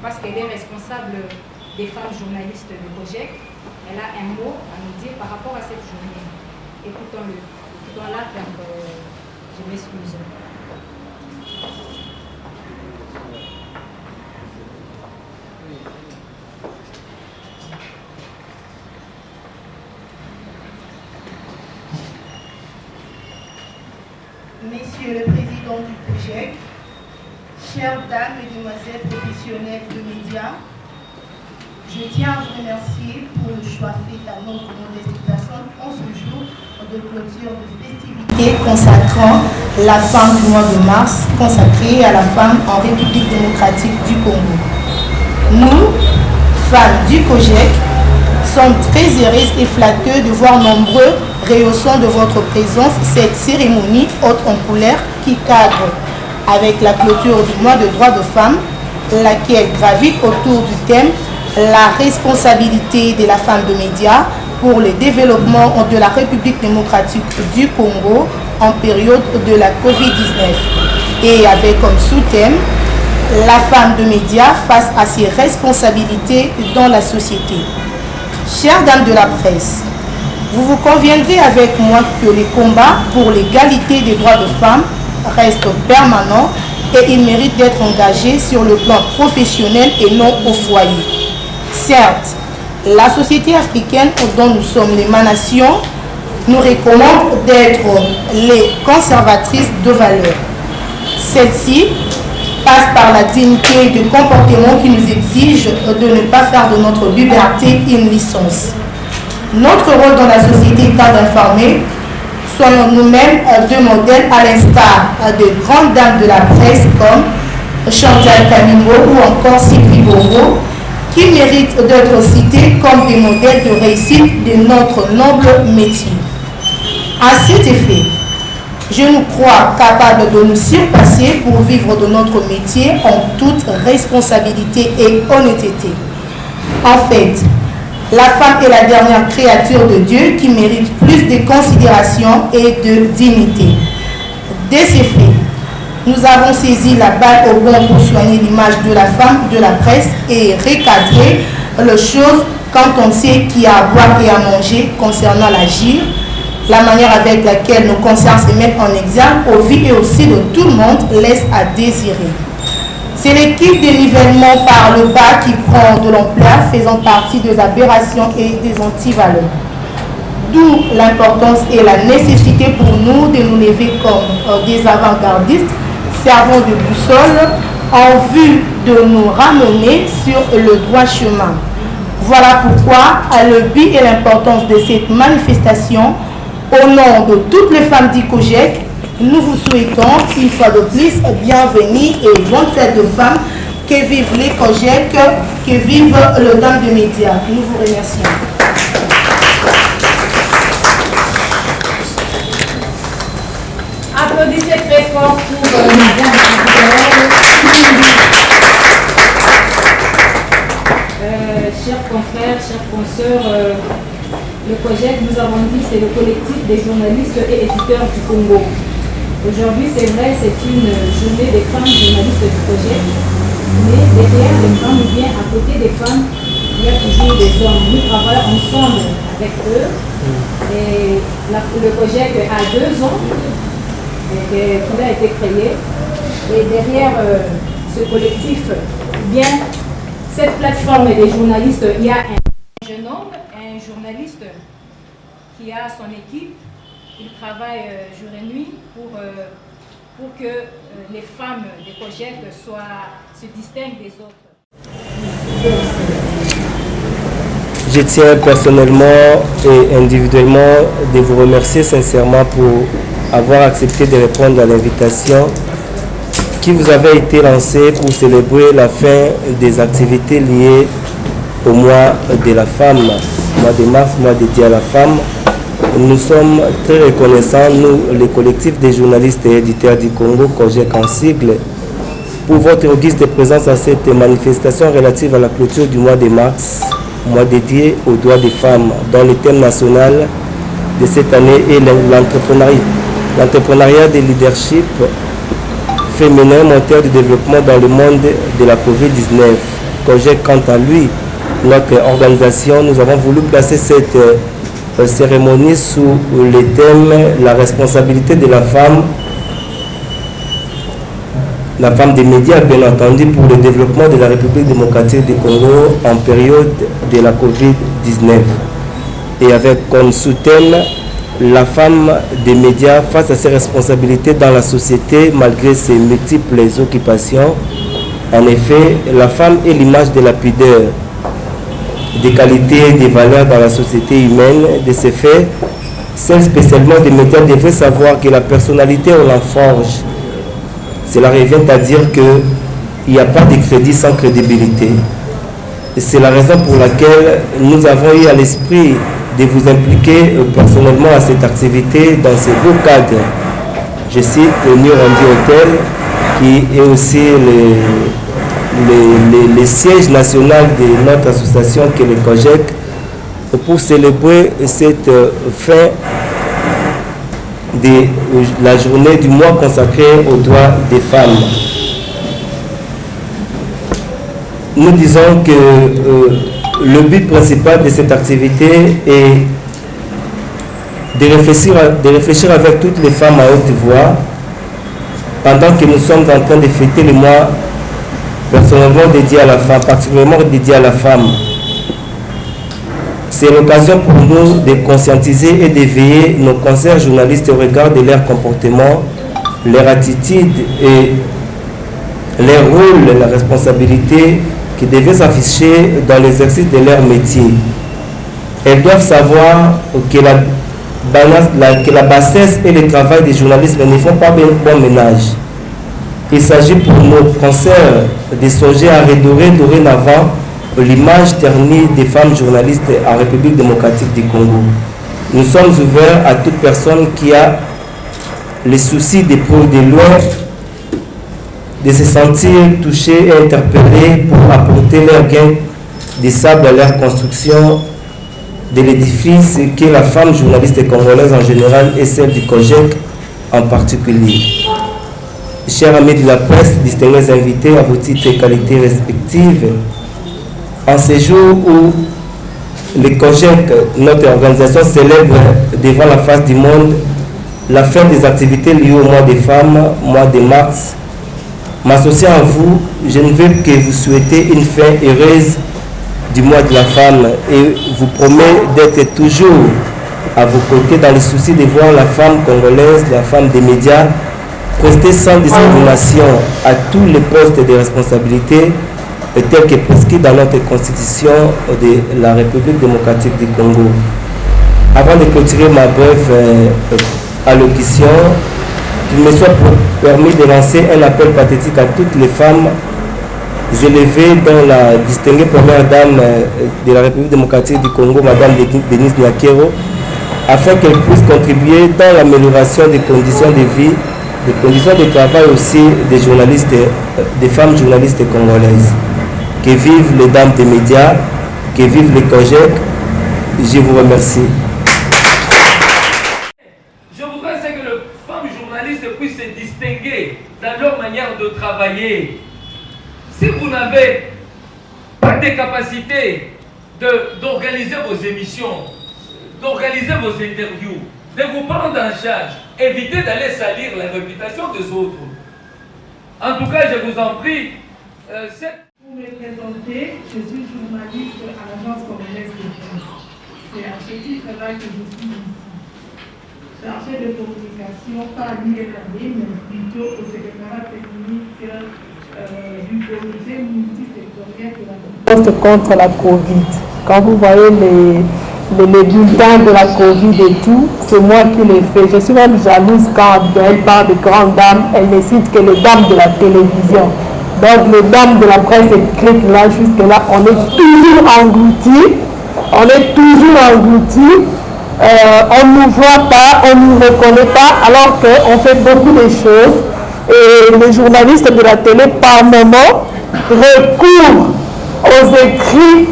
parce qu'elle est responsable des femmes journalistes de COJEC. Elle a un mot à nous dire par rapport à cette journée. Écoutons-le. Écoutons-la, je m'excuse. Messieurs le Président du COJEC, chères dames et demoiselles professionnelles de médias, je tiens à vous remercier pour le choix fait à notre modeste personne en ce jour de clôture de festivités consacrant la fin du mois de mars, consacrée à la femme en République démocratique du Congo. Nous, femmes du COJEC, sommes très heureuses et flatteux de voir nombreux rehaussant de votre présence cette cérémonie haute en couleur qui cadre avec la clôture du mois de droits de femmes, laquelle gravite autour du thème la responsabilité de la femme de médias pour le développement de la République démocratique du Congo en période de la Covid-19 et avec comme sous-thème la femme de médias face à ses responsabilités dans la société. Chères dames de la presse, vous vous conviendrez avec moi que les combats pour l'égalité des droits de femmes restent permanents et ils méritent d'être engagés sur le plan professionnel et non au foyer. Certes, la société africaine dont nous sommes l'émanation nous recommande d'être les conservatrices de valeurs. Celle-ci passe par la dignité de comportement qui nous exige de ne pas faire de notre liberté une licence. Notre rôle dans la société étant d'informer, soyons nous-mêmes deux modèles à l'instar de grandes dames de la presse comme Chantal Kamingo ou encore Sylvie Bongo, qui méritent d'être cités comme des modèles de réussite de notre noble métier. À cet effet, je nous crois capables de nous surpasser pour vivre de notre métier en toute responsabilité et honnêteté. En fait, la femme est la dernière créature de Dieu qui mérite plus de considération et de dignité. De ces faits, nous avons saisi la balle au bon pour soigner l'image de la femme de la presse et recadrer les choses quand on sait qui a à boire et à manger concernant l'agir, la manière avec laquelle nos consciences se mettent en exergue au vu et aussi de tout le monde laisse à désirer. C'est l'équipe de nivellement par le bas qui prend de l'ampleur, faisant partie des aberrations et des antivaleurs. D'où l'importance et la nécessité pour nous de nous lever comme des avant-gardistes, servant de boussole en vue de nous ramener sur le droit chemin. Voilà pourquoi, à le but et l'importance de cette manifestation, au nom de toutes les femmes du COJEC, nous vous souhaitons une fois de plus bienvenue et bonne fête de femmes, que vivent les COJEC, que vive le Dame de médias. Nous vous remercions. Applaudissez très fort pour Madame chers confrères, chers consoeurs, le COJEC, nous avons dit, c'est le collectif des journalistes et éditeurs du Congo. Aujourd'hui, c'est vrai, c'est une journée des femmes journalistes du COJEC, mais derrière les femmes, ou bien à côté des femmes, il y a toujours des hommes. Nous travaillons ensemble avec eux. Et le COJEC a 2 ans qu'il a été créé. Et derrière ce collectif, bien, cette plateforme des journalistes, il y a un jeune homme, un journaliste qui a son équipe. Il travaille jour et nuit pour que les femmes des COJEC se distinguent des autres. Je tiens personnellement et individuellement de vous remercier sincèrement pour avoir accepté de répondre à l'invitation qui vous avait été lancée pour célébrer la fin des activités liées au mois de la femme, mois de mars, mois dédié à la femme. Nous sommes très reconnaissants, nous, le collectif des journalistes et éditeurs du Congo, COJEC en sigle, pour votre auguste présence à cette manifestation relative à la clôture du mois de mars, mois dédié aux droits des femmes, dont le thème national de cette année est l'entrepreneuriat de leadership féminin moteur de développement dans le monde de la Covid-19. COJEC, quant à lui, notre organisation, nous avons voulu placer cette cérémonie sous le thème « La responsabilité de la femme des médias, bien entendu, pour le développement de la République démocratique du Congo en période de la COVID-19. » Et avec comme sous-thème la femme des médias face à ses responsabilités dans la société malgré ses multiples occupations. En effet, la femme est l'image de la pudeur, des qualités et des valeurs dans la société humaine. De ce fait, celles spécialement des médias devraient savoir que la personnalité, on la forge. Cela revient à dire qu'il n'y a pas de crédit sans crédibilité. C'est la raison pour laquelle nous avons eu à l'esprit de vous impliquer personnellement à cette activité dans ce beau cadre. Je cite le New Randi Hotel, qui est aussi le siège national de notre association qui est le COJEC, pour célébrer cette fin de la journée du mois consacrée aux droits des femmes. Nous disons que le but principal de cette activité est de réfléchir avec toutes les femmes à haute voix pendant que nous sommes en train de fêter le mois personnellement dédié à la femme, particulièrement dédié à la femme. C'est l'occasion pour nous de conscientiser et d'éveiller nos confrères journalistes au regard de leur comportement, leur attitude et leur rôle, la responsabilité qui devaient s'afficher dans l'exercice de leur métier. Elles doivent savoir que la bassesse et le travail des journalistes ne font pas bon ménage. Il s'agit pour nos confrères de songer à redorer dorénavant l'image ternie des femmes journalistes en République démocratique du Congo. Nous sommes ouverts à toute personne qui a le souci de loin de se sentir touchés et interpellés pour apporter leur gain de sable à leur construction de l'édifice que la femme journaliste congolaise en général et celle du COJEC en particulier. Chers amis de la presse, distingués invités à vos titres et qualités respectives, en ce jour où le COJEC, notre organisation, célèbre devant la face du monde la fin des activités liées au mois des femmes, mois de mars, m'associant à vous, je ne veux que vous souhaiter une fin heureuse du mois de la femme et vous promets d'être toujours à vos côtés dans le souci de voir la femme congolaise, la femme des médias, prester sans discrimination à tous les postes de responsabilité tels que prescrits dans notre constitution de la République démocratique du Congo. Avant de clôturer ma brève allocution, qu'il me soit permis de lancer un appel pathétique à toutes les femmes élevées dont la distinguée première dame de la République démocratique du Congo, Madame Denise Nyakero, afin qu'elle puisse contribuer dans l'amélioration des conditions de vie, des conditions de travail aussi des journalistes, des femmes journalistes congolaises. Que vivent les dames des médias, que vivent les COJEC. Je vous remercie. Je voudrais que les femmes journalistes puissent se distinguer dans leur manière de travailler. Si vous n'avez pas de capacité d'organiser vos émissions, d'organiser vos interviews, de vous prendre en charge, évitez d'aller salir la réputation des autres. En tout cas, je vous en prie, Pour me présenter, je suis journaliste à l'Agence congolaise de presse. C'est à ce titre-là que je suis ici. Chargée de communication par l'INAD, mais plutôt au secrétariat technique du comité multisectoriel de la lutte contre la Covid. Quand vous voyez les bulletins de la Covid et tout, c'est moi qui les fais. Je suis même jalouse quand elle parle de grandes dames, elle ne cite que les dames de la télévision. Donc les dames de la presse écrite là, jusque-là, on est toujours engloutis. On est toujours engloutis. On ne nous voit pas, on ne nous reconnaît pas, alors qu'on fait beaucoup de choses. Et les journalistes de la télé, par moment, recourent aux écrits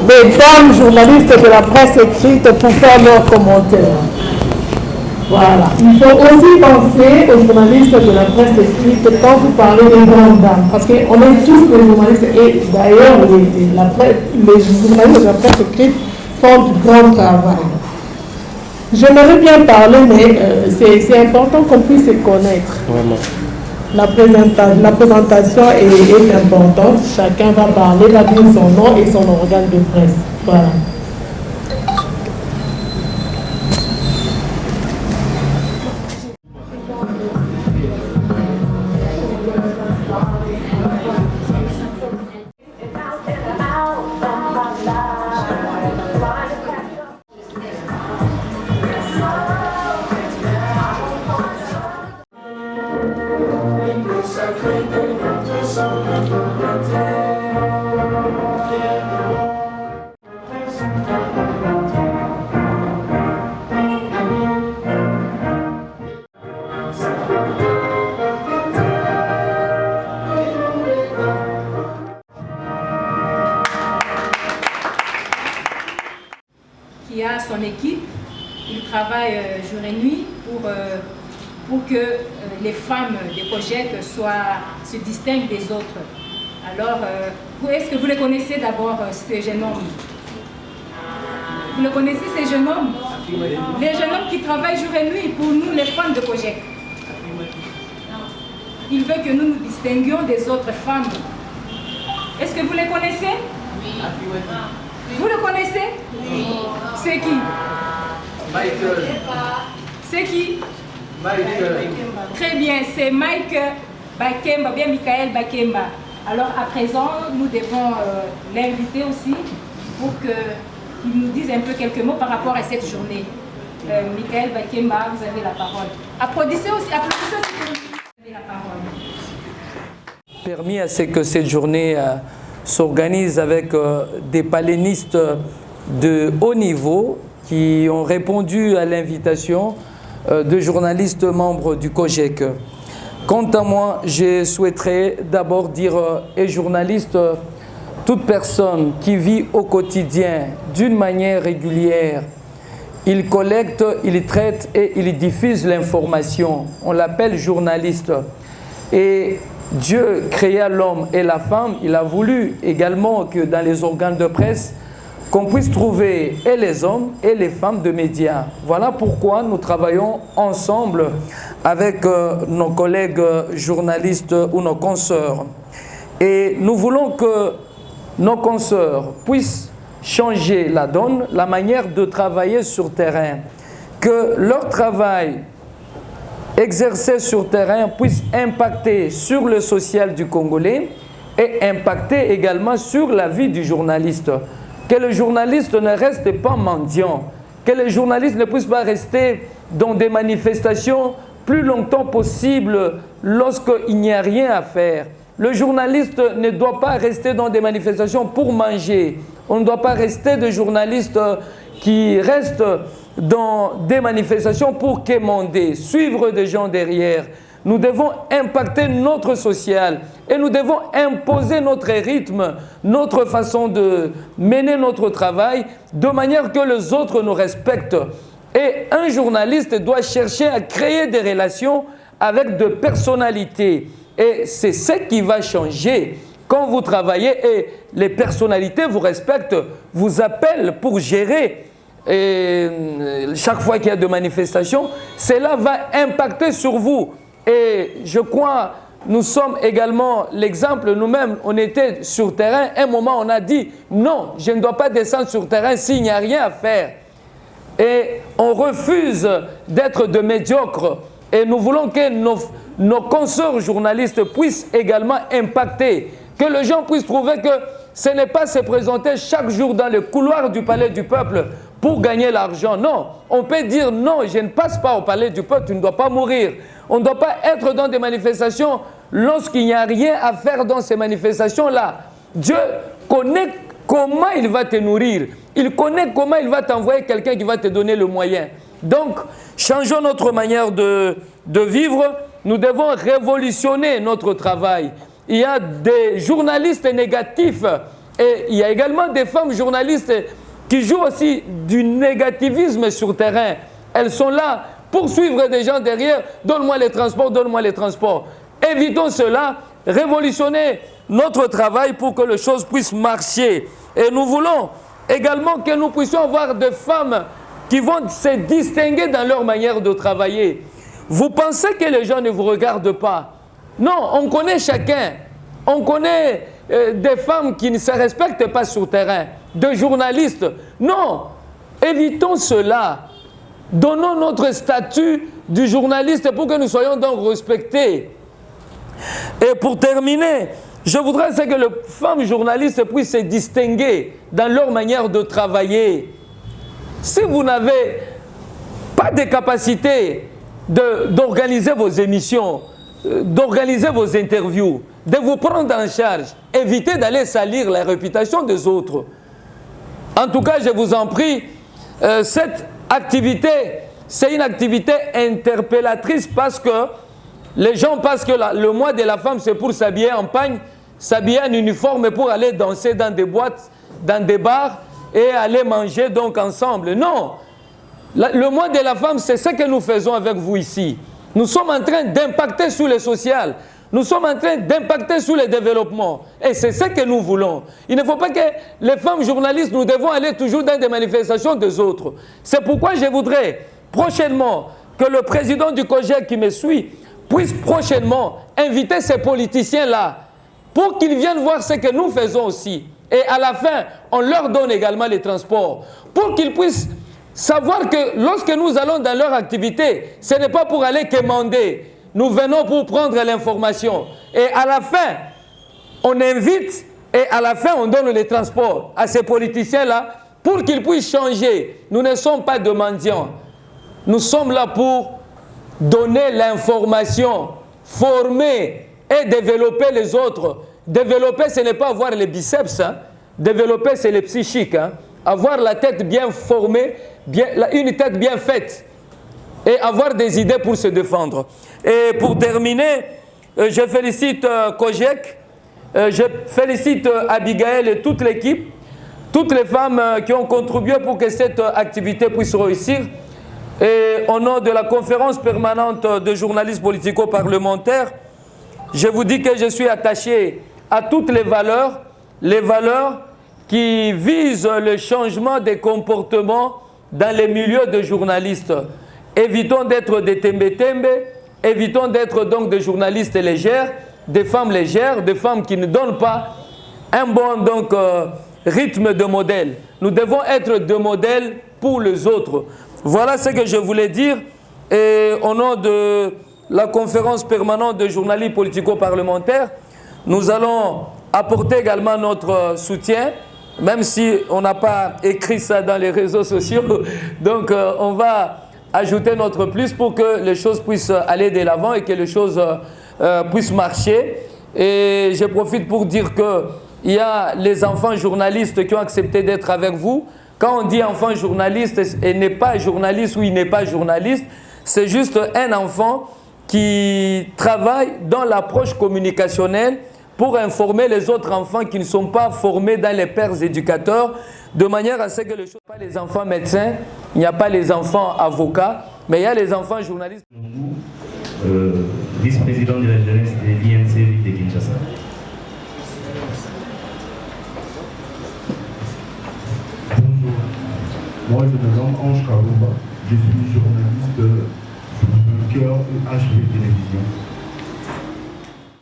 des dames journalistes de la presse écrite pour faire leurs commentaires. Voilà. Il faut aussi penser aux journalistes de la presse écrite quand vous parlez des grandes dames. Parce qu'on est tous des journalistes et d'ailleurs les journalistes de la presse écrite font du grand travail. J'aimerais bien parler, mais c'est important qu'on puisse se connaître. Vraiment. La présentation est importante. Chacun va parler, va dire son nom et son organe de presse. Voilà. Qui a son équipe, il travaille jour et nuit pour que les femmes des COJEC se distinguent des autres. Alors, est-ce que vous les connaissez d'abord, ces jeunes hommes? Vous le connaissez, ces jeunes hommes? Les jeunes hommes qui travaillent jour et nuit pour nous, les femmes de COJEC. Il veut que nous nous distinguions des autres femmes. Est-ce que vous les connaissez? Oui. Vous le connaissez? Oui. C'est qui? Michael. C'est qui? Michael. Très bien, c'est Mike Bakemba, bien Michael Bakemba. Alors à présent, nous devons l'inviter aussi pour qu'il nous dise un peu quelques mots par rapport à cette journée. Michael Bakemba, vous avez la parole. Applaudissez aussi pour vous avez la parole. Permis à ce que cette journée s'organise avec des palénistes de haut niveau qui ont répondu à l'invitation de journalistes membres du COJEC. Quant à moi, je souhaiterais d'abord dire aux journalistes, toute personne qui vit au quotidien d'une manière régulière, il collecte, il traite et il diffuse l'information. On l'appelle journaliste. Et Dieu créa l'homme et la femme, il a voulu également que dans les organes de presse, qu'on puisse trouver et les hommes et les femmes de médias. Voilà pourquoi nous travaillons ensemble avec nos collègues journalistes ou nos consoeurs. Et nous voulons que nos consoeurs puissent changer la donne, la manière de travailler sur terrain, que leur travail exercé sur terrain puisse impacter sur le social du Congolais et impacter également sur la vie du journaliste. Que le journaliste ne reste pas mendiant, que le journaliste ne puisse pas rester dans des manifestations plus longtemps possible lorsqu'il n'y a rien à faire. Le journaliste ne doit pas rester dans des manifestations pour manger. On ne doit pas rester de journalistes qui restent dans des manifestations pour quémander, suivre des gens derrière. Nous devons impacter notre social et nous devons imposer notre rythme, notre façon de mener notre travail de manière que les autres nous respectent. Et un journaliste doit chercher à créer des relations avec des personnalités. Et c'est ce qui va changer quand vous travaillez et les personnalités vous respectent, vous appellent pour gérer. Et chaque fois qu'il y a des manifestations, cela va impacter sur vous. Et je crois, nous sommes également l'exemple, nous-mêmes, on était sur terrain, un moment on a dit, non, je ne dois pas descendre sur terrain s'il n'y a rien à faire. Et on refuse d'être de médiocres. Et nous voulons que nos consoeurs journalistes puissent également impacter, que les gens puissent trouver que ce n'est pas se présenter chaque jour dans le couloir du palais du peuple pour gagner l'argent. Non, on peut dire non, je ne passe pas au palais du peuple, tu ne dois pas mourir. On ne doit pas être dans des manifestations lorsqu'il n'y a rien à faire dans ces manifestations-là. Dieu connaît comment il va te nourrir. Il connaît comment il va t'envoyer quelqu'un qui va te donner le moyen. Donc, changeons notre manière de vivre. Nous devons révolutionner notre travail. Il y a des journalistes négatifs et il y a également des femmes journalistes qui jouent aussi du négativisme sur terrain. Elles sont là poursuivre des gens derrière, donne-moi les transports, donne-moi les transports. Évitons cela, révolutionner notre travail pour que les choses puissent marcher. Et nous voulons également que nous puissions avoir des femmes qui vont se distinguer dans leur manière de travailler. Vous pensez que les gens ne vous regardent pas? Non, on connaît chacun. On connaît des femmes qui ne se respectent pas sur le terrain, des journalistes. Non, évitons cela. Donnons notre statut du journaliste pour que nous soyons donc respectés. Et pour terminer, je voudrais que les femmes journalistes puissent se distinguer dans leur manière de travailler. Si vous n'avez pas de capacité d'organiser vos émissions, d'organiser vos interviews, de vous prendre en charge, évitez d'aller salir la réputation des autres. En tout cas, je vous en prie, cette activité, c'est une activité interpellatrice parce que les gens pensent que le mois de la femme, c'est pour s'habiller en pagne, s'habiller en uniforme pour aller danser dans des boîtes, dans des bars et aller manger donc ensemble. Non, le mois de la femme, c'est ce que nous faisons avec vous ici. Nous sommes en train d'impacter sur le social. Nous sommes en train d'impacter sur le développement. Et c'est ce que nous voulons. Il ne faut pas que les femmes journalistes, nous devons aller toujours dans des manifestations des autres. C'est pourquoi je voudrais prochainement que le président du COJEC qui me suit puisse prochainement inviter ces politiciens-là pour qu'ils viennent voir ce que nous faisons aussi. Et à la fin, on leur donne également les transports pour qu'ils puissent savoir que lorsque nous allons dans leur activité, ce n'est pas pour aller quémander. Nous venons pour prendre l'information. Et à la fin, on invite et à la fin, on donne les transports à ces politiciens-là pour qu'ils puissent changer. Nous ne sommes pas de mendiants. Nous sommes là pour donner l'information, former et développer les autres. Développer, ce n'est pas avoir les biceps. Hein. Développer, c'est le psychique. Hein. Avoir la tête bien formée, une tête bien faite. Et avoir des idées pour se défendre. Et pour terminer, je félicite COJEC, je félicite Abigail et toute l'équipe, toutes les femmes qui ont contribué pour que cette activité puisse réussir. Et au nom de la conférence permanente de journalistes politico-parlementaires, je vous dis que je suis attaché à toutes les valeurs qui visent le changement des comportements dans les milieux de journalistes. Évitons d'être des tembe-tembe, évitons d'être donc des journalistes légères, des femmes légères, des femmes qui ne donnent pas un bon donc, rythme de modèle. Nous devons être des modèles pour les autres. Voilà ce que je voulais dire. Et au nom de la conférence permanente de journalistes politico-parlementaires, nous allons apporter également notre soutien, même si on n'a pas écrit ça dans les réseaux sociaux. Donc on va ajouter notre plus pour que les choses puissent aller de l'avant et que les choses puissent marcher. Et je profite pour dire qu'il y a les enfants journalistes qui ont accepté d'être avec vous. Quand on dit enfant journaliste et n'est pas journaliste ou il n'est pas journaliste, c'est juste un enfant qui travaille dans l'approche communicationnelle pour informer les autres enfants qui ne sont pas formés dans les pères éducateurs, de manière à ce que les choses... Il n'y a pas les enfants médecins, il n'y a pas les enfants avocats, mais il y a les enfants journalistes. Vice-président de la jeunesse de l'INC de Kinshasa. Bonjour, moi je me nomme Ange Karouba, je suis journaliste de Cœur et HV Télévision.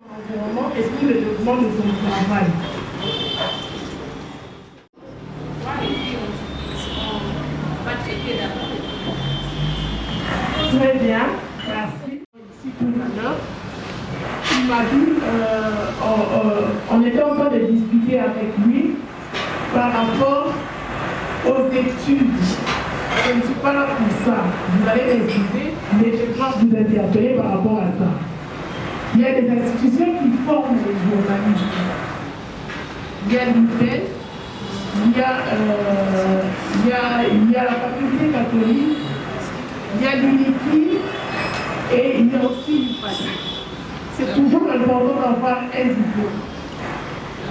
L'environnement exclut le développement de son travail. Très bien, merci. Ici tout à l'heure, il m'a dit, on était en train de discuter avec lui par rapport aux études. Je ne suis pas là pour ça. Vous allez m'excuser, mais je crois que vous interpeller par rapport à ça. Il y a des institutions qui forment les journalistes. Il y a l'UPEL, il y a la faculté catholique, il y a l'UNITI et il y a aussi l'UPAS. C'est toujours important d'avoir un diplôme.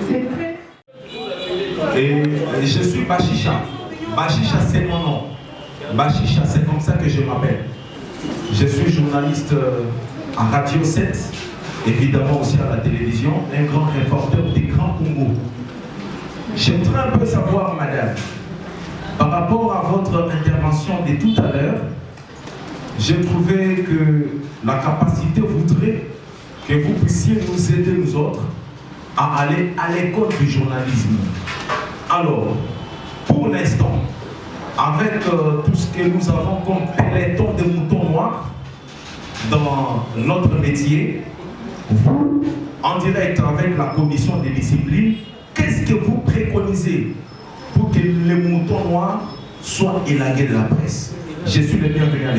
C'est très... Et je suis Bachicha. Bachicha, c'est mon nom. Bachicha, c'est comme ça que je m'appelle. Je suis journaliste à Radio 7, évidemment aussi à la télévision, un grand reporter des Grands Congo. J'aimerais un peu savoir, madame, par rapport à votre intervention de tout à l'heure, j'ai trouvé que la capacité voudrait que vous puissiez nous aider, nous autres, à aller à l'école du journalisme. Alors, pour l'instant, avec tout ce que nous avons comme peloton de moutons noirs dans notre métier, vous, en direct avec la commission des disciplines, qu'est-ce que vous préconisez pour que les moutons noirs soient élagués de la presse? Je suis le bienvenu à l'école.